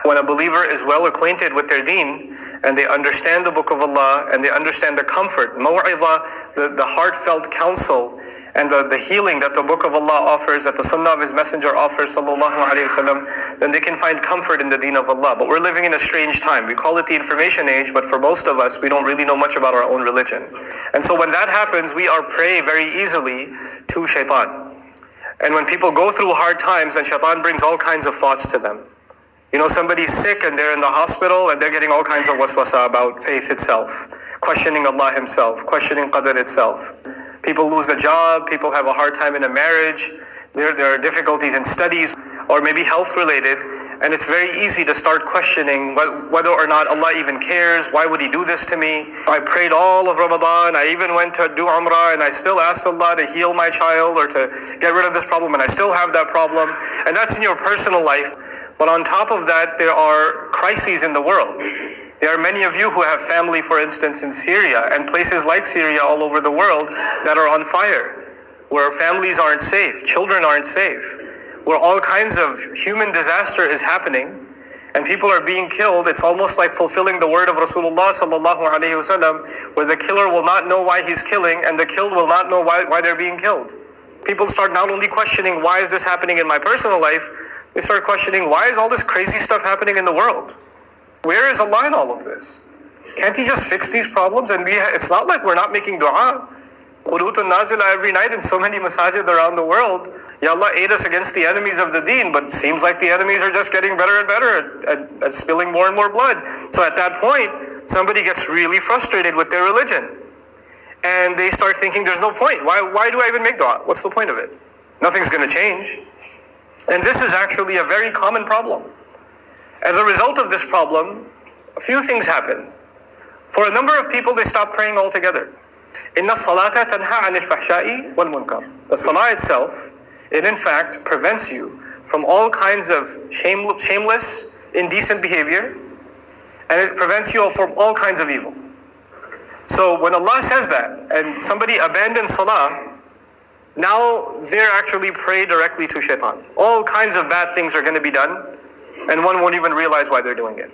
When a believer is well acquainted with their deen, and they understand the book of Allah, and they understand the comfort, maw'idha, the heartfelt counsel, and the healing that the book of Allah offers, that the sunnah of His Messenger offers, sallallahu alayhi wasallam, then they can find comfort in the deen of Allah. But we're living in a strange time. We call it the information age, but for most of us, we don't really know much about our own religion. And so when that happens, we are prey very easily to shaitan. And when people go through hard times, then shaitan brings all kinds of thoughts to them. You know, somebody's sick and they're in the hospital and they're getting all kinds of waswasa about faith itself, questioning Allah Himself, questioning qadr itself. People lose a job, people have a hard time in a marriage, there are difficulties in studies, or maybe health related, and it's very easy to start questioning whether or not Allah even cares. Why would He do this to me? I prayed all of Ramadan, I even went to do Umrah, and I still asked Allah to heal my child or to get rid of this problem, and I still have that problem. And that's in your personal life. But on top of that, there are crises in the world. There are many of you who have family, for instance, in Syria and places like Syria all over the world that are on fire, where families aren't safe, children aren't safe, where all kinds of human disaster is happening and people are being killed. It's almost like fulfilling the word of Rasulullah sallallahu alaihi wasallam, where the killer will not know why he's killing and the killed will not know why they're being killed. People start not only questioning, why is this happening in my personal life, they start questioning, why is all this crazy stuff happening in the world? Where is Allah in all of this? Can't He just fix these problems? And it's not like we're not making dua. Qunutun nazila every night in so many masajid around the world. Ya Allah, aid us against the enemies of the deen. But it seems like the enemies are just getting better and better at spilling more and more blood. So at that point, somebody gets really frustrated with their religion. And they start thinking, there's no point. Why do I even make dua? What's the point of it? Nothing's going to change. And this is actually a very common problem. As a result of this problem, a few things happen. For a number of people, they stop praying altogether. Inna salata tanha anil fahsha'i wal munkar. The salah itself, it in fact prevents you from all kinds of shameless, indecent behavior, and it prevents you from all kinds of evil. So when Allah says that, and somebody abandons salah, now they're actually prey directly to shaitan. All kinds of bad things are going to be done, and one won't even realize why they're doing it.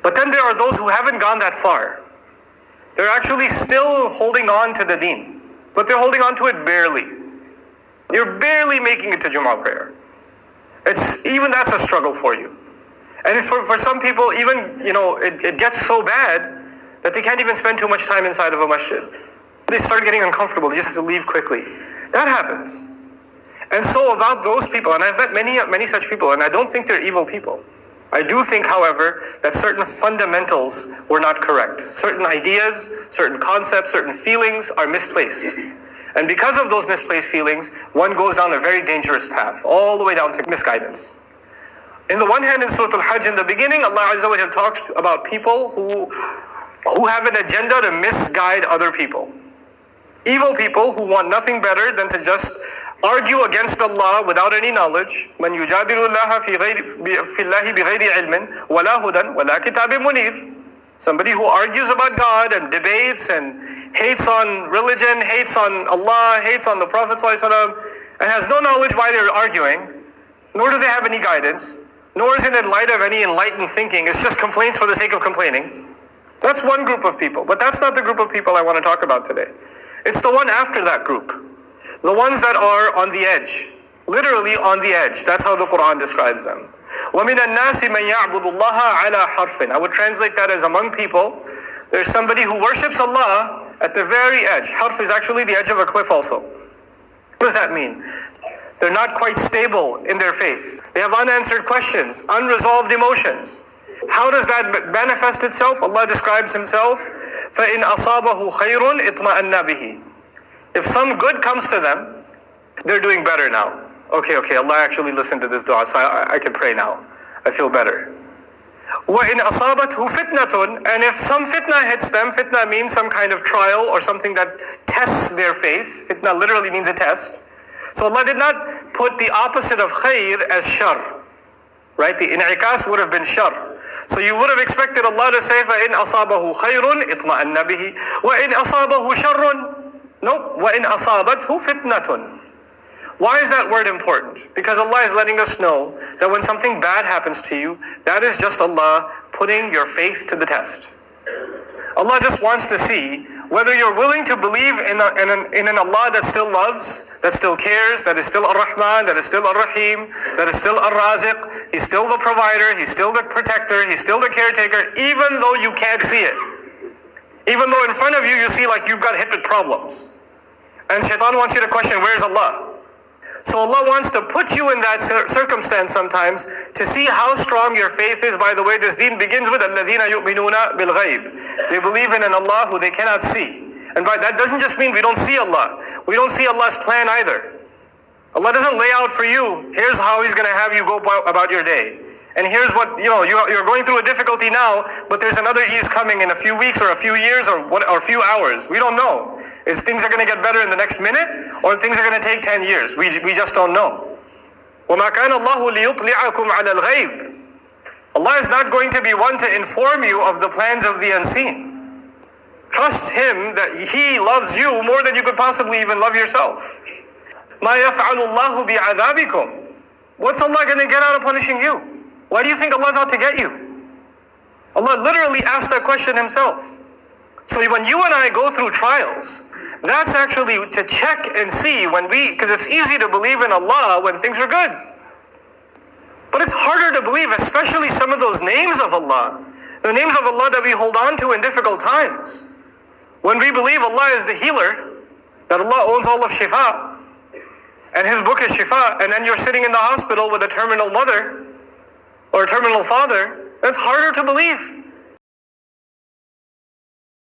But then there are those who haven't gone that far. They're actually still holding on to the deen, but they're holding on to it barely. You're barely making it to Jummah prayer. Even that's a struggle for you. And for some people, even, it gets so bad that they can't even spend too much time inside of a masjid. They start getting uncomfortable, they just have to leave quickly. That happens. And so about those people, and I've met many such people, and I don't think they're evil people. I do think, however, that certain fundamentals were not correct. Certain ideas, certain concepts, certain feelings are misplaced. And because of those misplaced feelings, one goes down a very dangerous path, all the way down to misguidance. In the one hand, in Surah Al-Hajj, in the beginning, Allah Azza wa Jalla talks about people who have an agenda to misguide other people. Evil people who want nothing better than to just argue against Allah without any knowledge. مَنْ يُجَادِلُ اللَّهَ فِي اللَّهِ بِغَيْرِ عِلْمٍ وَلَا هُدًى وَلَا كِتَابٍ مُنِيرٍ. Somebody who argues about God and debates and hates on religion, hates on Allah, hates on the Prophet ﷺ, and has no knowledge why they're arguing, nor do they have any guidance, nor is it in light of any enlightened thinking. It's just complaints for the sake of complaining. That's one group of people, but that's not the group of people I want to talk about today. It's the one after that group. The ones that are on the edge. Literally on the edge. That's how the Quran describes them. وَمِنَ النَّاسِ مَنْ يَعْبُدُ اللَّهَ عَلَى حَرْفٍ. I would translate that as among people, there's somebody who worships Allah at the very edge. Harf is actually the edge of a cliff also. What does that mean? They're not quite stable in their faith. They have unanswered questions, unresolved emotions. How does that manifest itself? Allah describes Himself, فَإِنْ أَصَابَهُ خَيْرٌ إِطْمَأَنَّ بِهِ. If some good comes to them, they're doing better now. Okay, Allah actually listened to this dua, so I can pray now. I feel better. وَإِنْ أَصَابَتْهُ فِتْنَةٌ. And if some fitna hits them, fitna means some kind of trial or something that tests their faith. Fitna literally means a test. So Allah did not put the opposite of khair as shar. Right? The in'ikas would have been shar. So you would have expected Allah to say, فَإِنْ أَصَابَهُ خَيْرٌ إِطْمَأَنَّ بِهِ وَإِنْ أَصَابَهُ شَرٌ. Nope. وَإِنْ أَصَابَتْهُ فِتْنَةٌ. Why is that word important? Because Allah is letting us know that when something bad happens to you, that is just Allah putting your faith to the test. Allah just wants to see whether you're willing to believe in an Allah that still loves, that still cares, that is still Ar-Rahman, that is still Ar-Rahim, that is still Ar-Raziq. He's still the provider, He's still the protector, He's still the caretaker, even though you can't see it. Even though in front of you, you see like you've got hit with problems. And shaitan wants you to question, where's Allah? So Allah wants to put you in that circumstance sometimes to see how strong your faith is. By the way, this deen begins with الَّذِينَ يُؤْمِنُونَ بِالْغَيْبِ. They believe in an Allah who they cannot see. And by that doesn't just mean we don't see Allah. We don't see Allah's plan either. Allah doesn't lay out for you, here's how He's going to have you go about your day. And here's what, you're going through a difficulty now, but there's another ease coming in a few weeks or a few years or a few hours. We don't know. Is things are going to get better in the next minute, or things are going to take 10 years? We just don't know. وَمَا كَانَ اللَّهُ لِيُطْلِعَكُمْ عَلَى الْغَيْبِ. Allah is not going to be one to inform you of the plans of the unseen. Trust Him that He loves you more than you could possibly even love yourself. مَا يَفْعَلُ اللَّهُ بِعَذَابِكُمْ. What's Allah going to get out of punishing you? Why do you think Allah's out to get you? Allah literally asked that question Himself. So when you and I go through trials, that's actually to check and see because it's easy to believe in Allah when things are good. But it's harder to believe, especially some of those names of Allah, the names of Allah that we hold on to in difficult times. When we believe Allah is the healer, that Allah owns all of Shifa, and His book is Shifa, and then you're sitting in the hospital with a terminal mother, or a terminal father, that's harder to believe.